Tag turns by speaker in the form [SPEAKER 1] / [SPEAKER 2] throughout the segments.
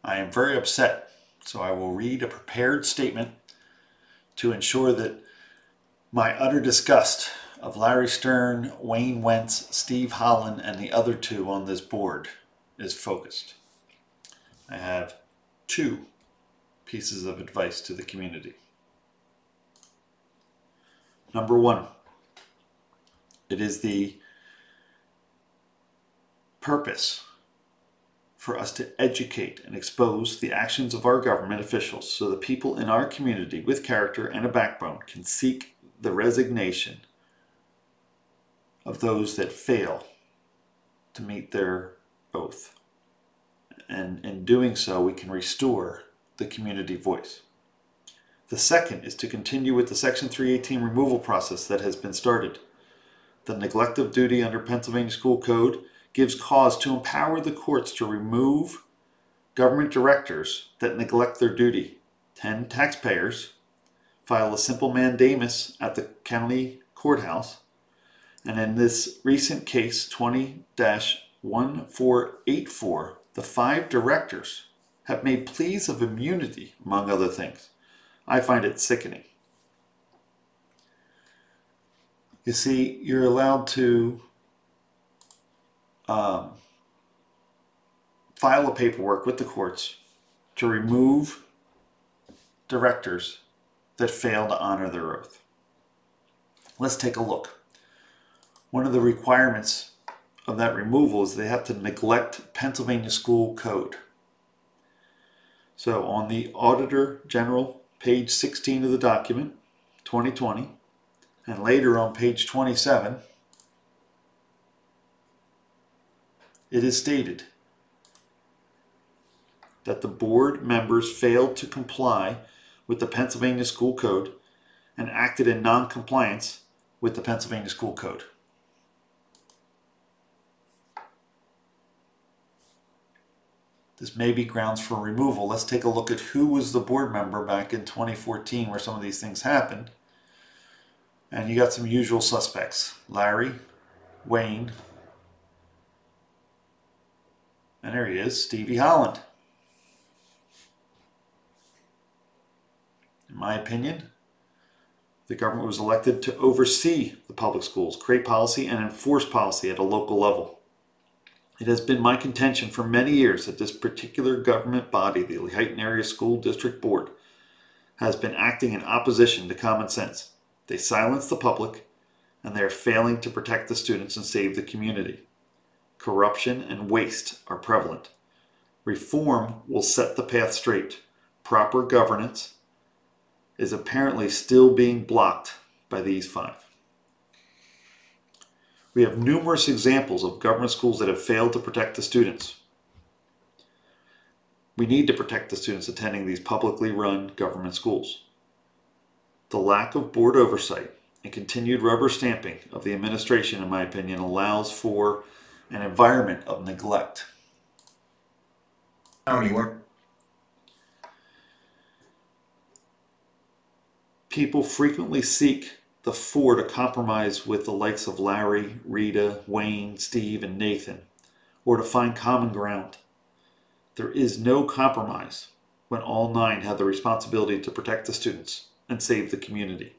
[SPEAKER 1] I am very upset, so I will read a prepared statement to ensure that my utter disgust of Larry Stern, Wayne Wentz, Steve Holland, and the other two on this board is focused. I have two pieces of advice to the community. Number one, it is the purpose for us to educate and expose the actions of our government officials so that people in our community with character and a backbone can seek the resignation of those that fail to meet their oath. And in doing so, we can restore the community voice. The second is to continue with the Section 318 removal process that has been started. The neglect of duty under Pennsylvania School Code gives cause to empower the courts to remove government directors that neglect their duty. 10 taxpayers file a simple mandamus at the county courthouse, and in this recent case 20-1484, the 5 directors have made pleas of immunity, among other things. I find it sickening. You see, you're allowed to file a paperwork with the courts to remove directors that fail to honor their oath. Let's take a look. One of the requirements of that removal is they have to neglect Pennsylvania School Code. So on the Auditor General, page 16 of the document, 2020, and later on page 27, it is stated that the board members failed to comply with the Pennsylvania School Code and acted in non-compliance with the Pennsylvania School Code. This may be grounds for removal. Let's take a look at who was the board member back in 2014 where some of these things happened. And you got some usual suspects: Larry, Wayne, and there he is, Stevie Holland. In my opinion, the government was elected to oversee the public schools, create policy, and enforce policy at a local level. It has been my contention for many years that this particular government body, the Lehighton Area School District Board, has been acting in opposition to common sense. They silence the public, and they are failing to protect the students and save the community. Corruption and waste are prevalent. Reform will set the path straight. Proper governance is apparently still being blocked by these 5. We have numerous examples of government schools that have failed to protect the students. We need to protect the students attending these publicly run government schools. The lack of board oversight and continued rubber stamping of the administration, in my opinion, allows for an environment of neglect. People frequently seek the 4 to compromise with the likes of Larry, Rita, Wayne, Steve, and Nathan, or to find common ground. There is no compromise when all 9 have the responsibility to protect the students and save the community.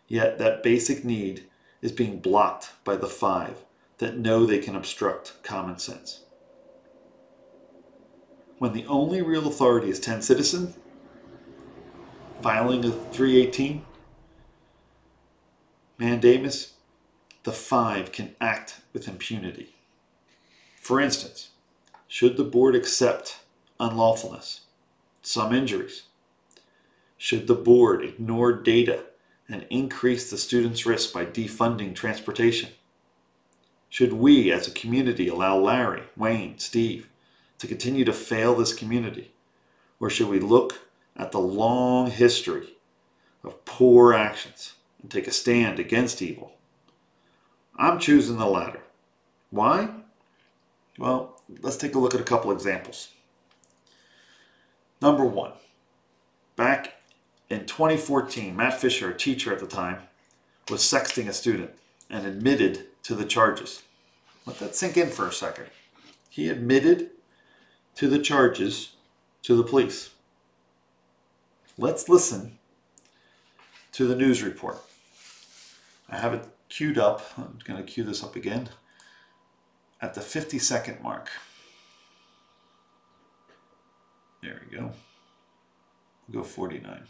[SPEAKER 1] Yet that basic need is being blocked by the 5 that know they can obstruct common sense. When the only real authority is 10 citizens filing a 318 mandamus, the 5 can act with impunity. For instance, should the board accept unlawfulness, some injuries? Should the board ignore data and increase the students' risk by defunding transportation? Should we as a community allow Larry, Wayne, Steve to continue to fail this community? Or should we look at the long history of poor actions and take a stand against evil? I'm choosing the latter. Why? Well, let's take a look at a couple examples. Number 1, back in 2014, Matt Fisher, a teacher at the time, was sexting a student and admitted to the charges. Let that sink in for a second. He admitted to the charges to the police. Let's listen to the news report. I have it queued up. I'm going to cue this up again at the 50-second mark. There we go. We'll go 49.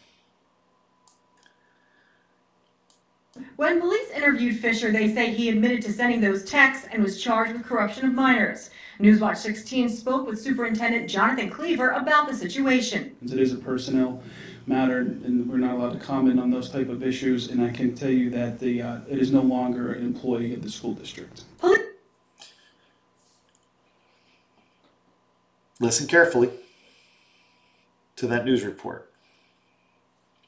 [SPEAKER 2] When police interviewed Fisher, they say he admitted to sending those texts and was charged with corruption of minors. Newswatch 16 spoke with Superintendent Jonathan Cleaver about the situation.
[SPEAKER 3] It is a personnel matter, and we're not allowed to comment on those type of issues. And I can tell you that it is no longer an employee of the school district.
[SPEAKER 1] Listen carefully to that news report.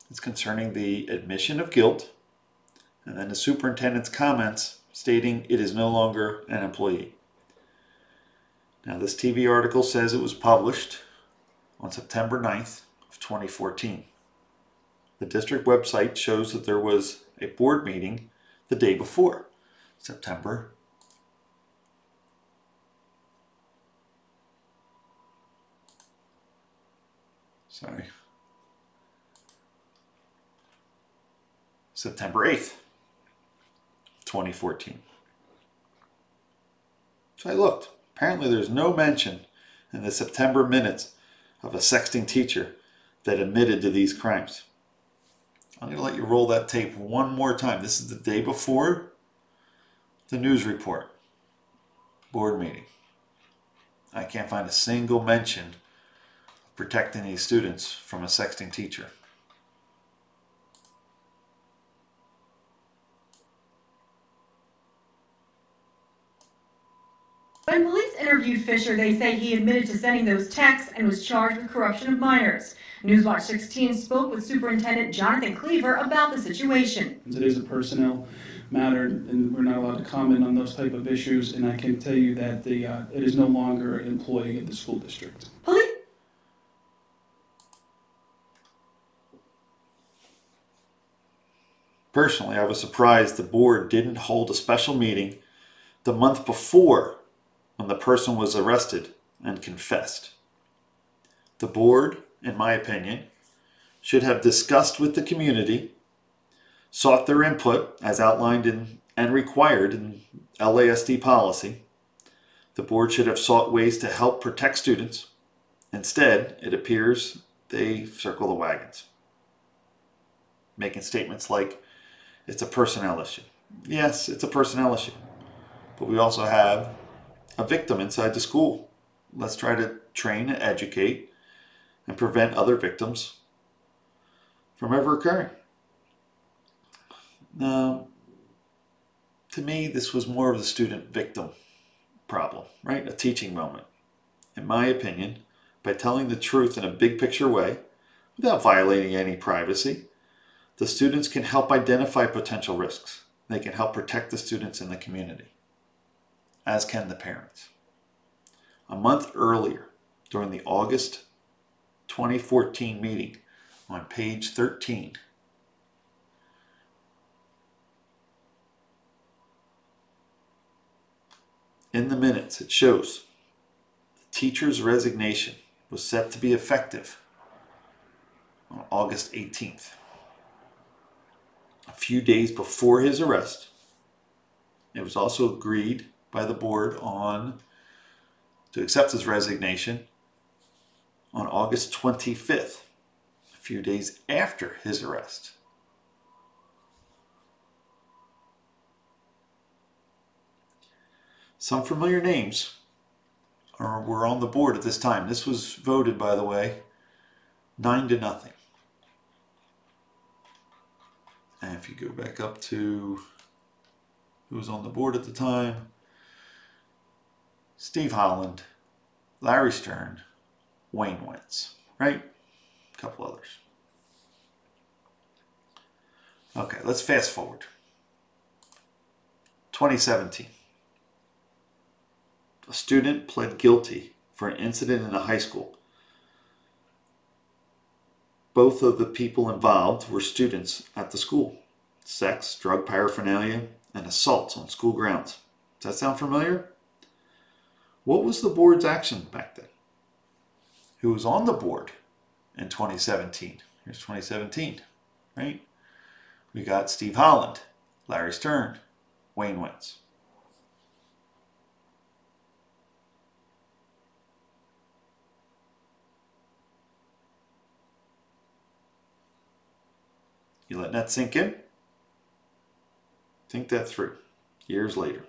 [SPEAKER 1] It's concerning the admission of guilt, and then the superintendent's comments stating it is no longer an employee. Now, this TV article says it was published on September 9th of 2014. The district website shows that there was a board meeting the day before, September 8th, 2014. So I looked. Apparently there's no mention in the September minutes of a sexting teacher that admitted to these crimes. I'm going to let you roll that tape one more time. This is the day before the news report, board meeting. I can't find a single mention of protecting these students from a sexting teacher.
[SPEAKER 2] When police interviewed Fisher, they say he admitted to sending those texts and was charged with corruption of minors. Newswatch 16 spoke with Superintendent Jonathan Cleaver about the situation.
[SPEAKER 3] It is a personnel matter, and we're not allowed to comment on those type of issues. And I can tell you that it is no longer an employee of the school district.
[SPEAKER 1] Personally, I was surprised the board didn't hold a special meeting the month before when the person was arrested and confessed. The board, in my opinion, should have discussed with the community, sought their input as outlined in and required in LASD policy. The board should have sought ways to help protect students. Instead, it appears they circle the wagons, making statements like, it's a personnel issue. Yes, it's a personnel issue, but we also have a victim inside the school. Let's try to train and educate and prevent other victims from ever occurring. Now, to me, this was more of the student-victim problem, right? A teaching moment. In my opinion, by telling the truth in a big-picture way, without violating any privacy, the students can help identify potential risks. They can help protect the students in the community, as can the parents. A month earlier, during the August 2014 meeting, on page 13, in the minutes, it shows the teacher's resignation was set to be effective on August 18th. A few days before his arrest, it was also agreed by the board to accept his resignation on August 25th, a few days after his arrest. Some familiar names were on the board at this time. This was voted, by the way, 9-0. And if you go back up to who was on the board at the time, Steve Holland, Larry Stern, Wayne Wentz, right? A couple others. Okay, let's fast forward. 2017. A student pled guilty for an incident in a high school. Both of the people involved were students at the school. Sex, drug paraphernalia, and assaults on school grounds. Does that sound familiar? What was the board's action back then? who was on the board in 2017. Here's 2017, right? We got Steve Holland, Larry Stern, Wayne Wentz. You letting that sink in? Think that through. Years later.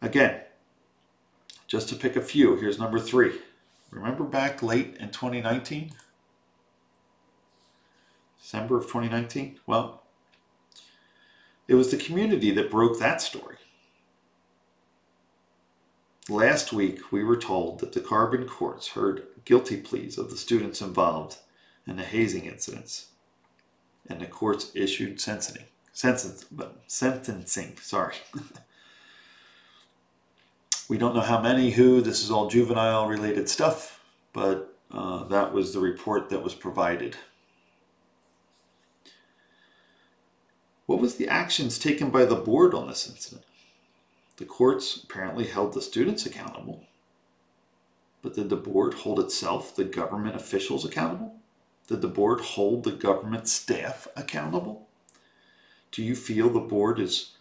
[SPEAKER 1] Again, just to pick a few, here's number 3. Remember back late in 2019? December of 2019? Well, it was the community that broke that story. Last week, we were told that the Carbon courts heard guilty pleas of the students involved in the hazing incidents, and the courts issued sentencing. We don't know how many, who. This is all juvenile-related stuff, but that was the report that was provided. What was the actions taken by the board on this incident? The courts apparently held the students accountable, but did the board hold itself, the government officials, accountable? Did the board hold the government staff accountable? Do you feel the board is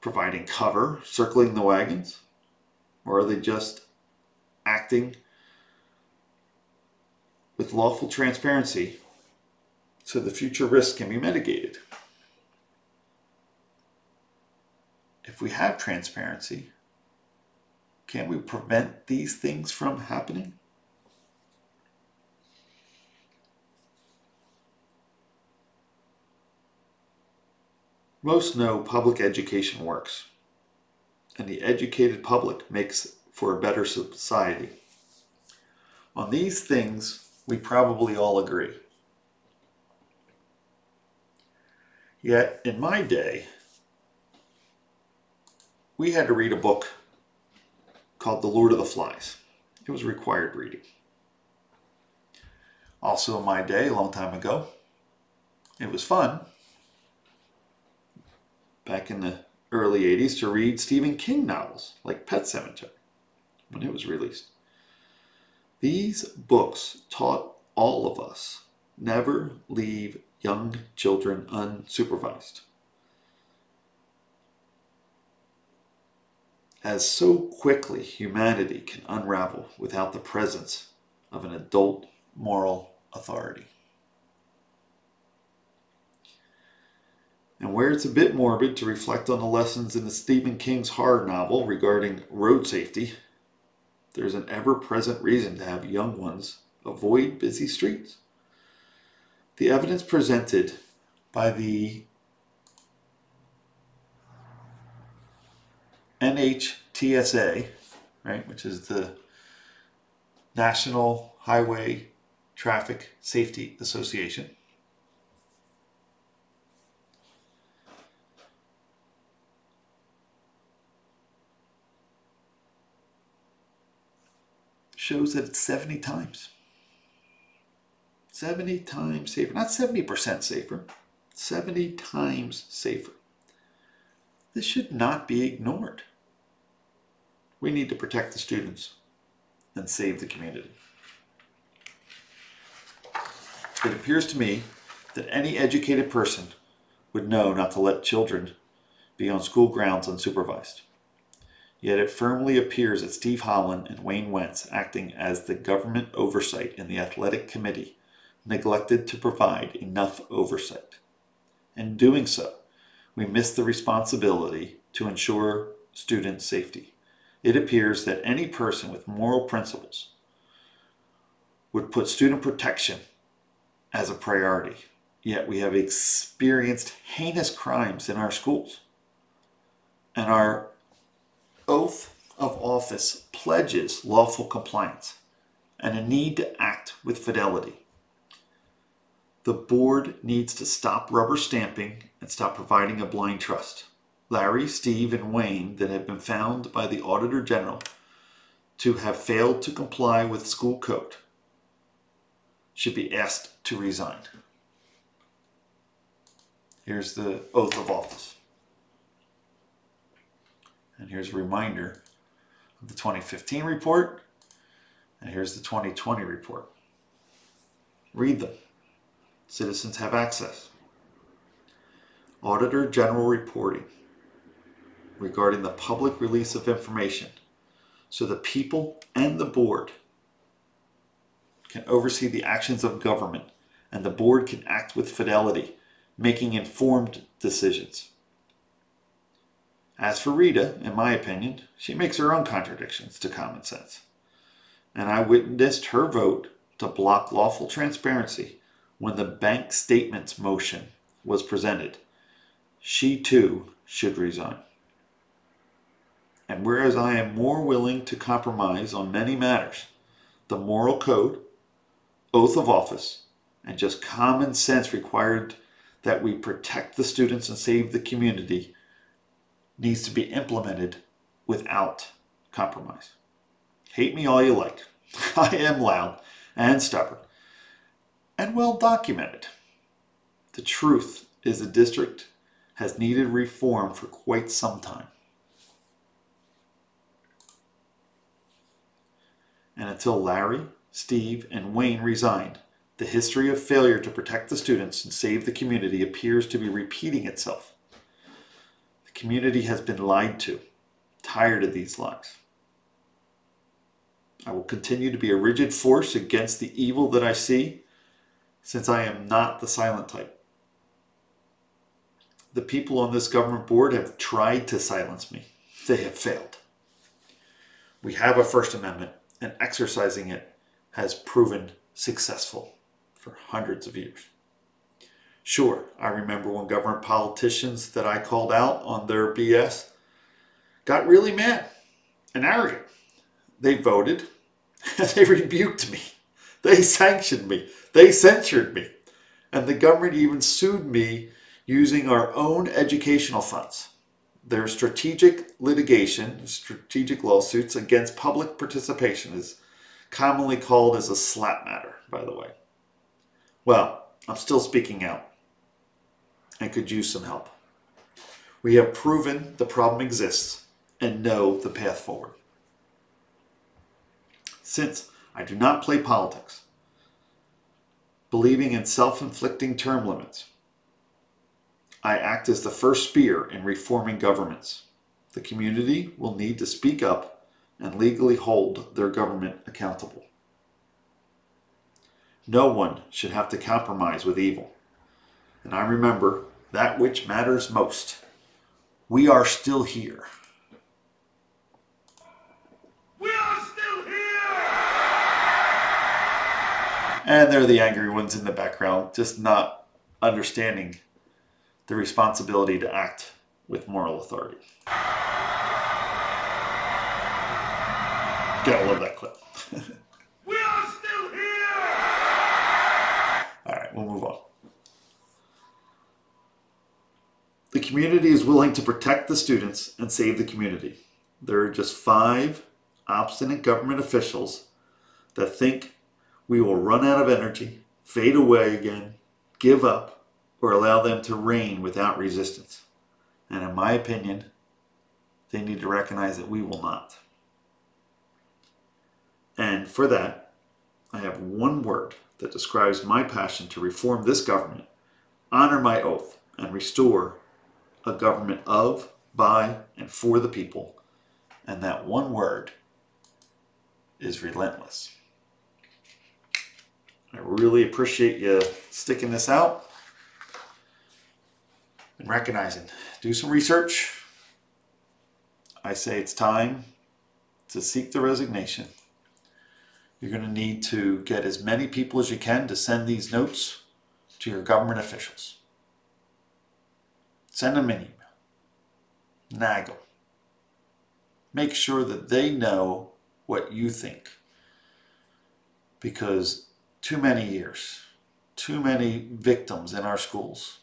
[SPEAKER 1] providing cover, circling the wagons? Or are they just acting with lawful transparency so the future risks can be mitigated? If we have transparency, can't we prevent these things from happening? Most know public education works, and the educated public makes for a better society. On these things, we probably all agree. Yet, in my day, we had to read a book called The Lord of the Flies. It was required reading. Also in my day, a long time ago, it was fun, back in the early 80s, to read Stephen King novels like Pet Sematary when it was released. These books taught all of us never leave young children unsupervised, as so quickly humanity can unravel without the presence of an adult moral authority. And where it's a bit morbid to reflect on the lessons in the Stephen King's horror novel regarding road safety, there's an ever-present reason to have young ones avoid busy streets. The evidence presented by the NHTSA, right, which is the National Highway Traffic Safety Association, shows that it's 70 times. 70 times safer. Not 70% safer. 70 times safer. This should not be ignored. We need to protect the students and save the community. It appears to me that any educated person would know not to let children be on school grounds unsupervised. Yet it firmly appears that Steve Holland and Wayne Wentz, acting as the government oversight in the athletic committee, neglected to provide enough oversight. In doing so, we missed the responsibility to ensure student safety. It appears that any person with moral principles would put student protection as a priority. Yet we have experienced heinous crimes in our schools. And our oath of office pledges lawful compliance and a need to act with fidelity. The board needs to stop rubber stamping and stop providing a blind trust. Larry, Steve, and Wayne, that have been found by the Auditor General to have failed to comply with school code, should be asked to resign. Here's the oath of office. And here's a reminder of the 2015 report And here's the 2020 report. Read them. Citizens have access. Auditor General reporting regarding the public release of information so the people and the board can oversee the actions of government and the board can act with fidelity, making informed decisions. As for Rita, in my opinion, she makes her own contradictions to common sense. And I witnessed her vote to block lawful transparency when the bank statements motion was presented. She too should resign. And whereas I am more willing to compromise on many matters, the moral code, oath of office, and just common sense required that we protect the students and save the community needs to be implemented without compromise. Hate me all you like. I am loud and stubborn and well documented. The truth is the district has needed reform for quite some time. And until Larry, Steve, and Wayne resigned, the history of failure to protect the students and save the community appears to be repeating itself. The community has been lied to, tired of these lies. I will continue to be a rigid force against the evil that I see, since I am not the silent type. The people on this government board have tried to silence me. They have failed. We have a First Amendment, and exercising it has proven successful for hundreds of years. Sure, I remember when government politicians that I called out on their BS got really mad and arrogant. They voted, they rebuked me, they sanctioned me, they censured me, and the government even sued me using our own educational funds. Their strategic litigation, strategic lawsuits against public participation is commonly called as a slap matter, by the way. Well, I'm still speaking out and could use some help. We have proven the problem exists and know the path forward. Since I do not play politics, believing in self-inflicting term limits, I act as the first spear in reforming governments. The community will need to speak up and legally hold their government accountable. No one should have to compromise with evil. And I remember that which matters most. We are still here. We are still here! And they're the angry ones in the background, just not understanding the responsibility to act with moral authority. Gotta love that clip. We are still here! All right, we'll move on. The community is willing to protect the students and save the community. There are just 5 obstinate government officials that think we will run out of energy, fade away again, give up, or allow them to reign without resistance. And in my opinion, they need to recognize that we will not. And for that, I have one word that describes my passion to reform this government, honor my oath, and restore a government of, by, and for the people. And that one word is relentless. I really appreciate you sticking this out and recognizing. Do some research. I say it's time to seek the resignation. You're going to need to get as many people as you can to send these notes to your government officials. Send them an email. Nag them. Make sure that they know what you think. Because too many years, too many victims in our schools,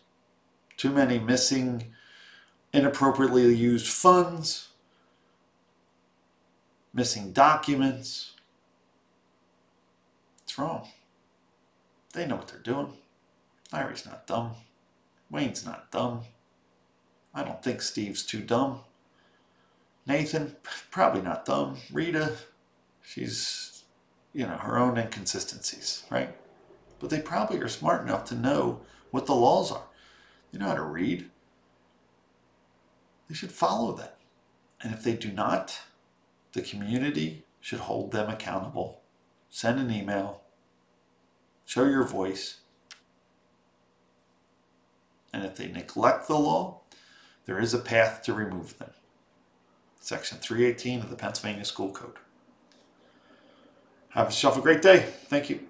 [SPEAKER 1] too many missing, inappropriately used funds, missing documents. It's wrong. They know what they're doing. Larry's not dumb. Wayne's not dumb. I don't think Steve's too dumb. Nathan, probably not dumb. Rita, she's her own inconsistencies, right? But they probably are smart enough to know what the laws are. They know how to read. They should follow them. And if they do not, the community should hold them accountable. Send an email. Show your voice. And if they neglect the law, there is a path to remove them. Section 318 of the Pennsylvania School Code. Have yourself a great day. Thank you.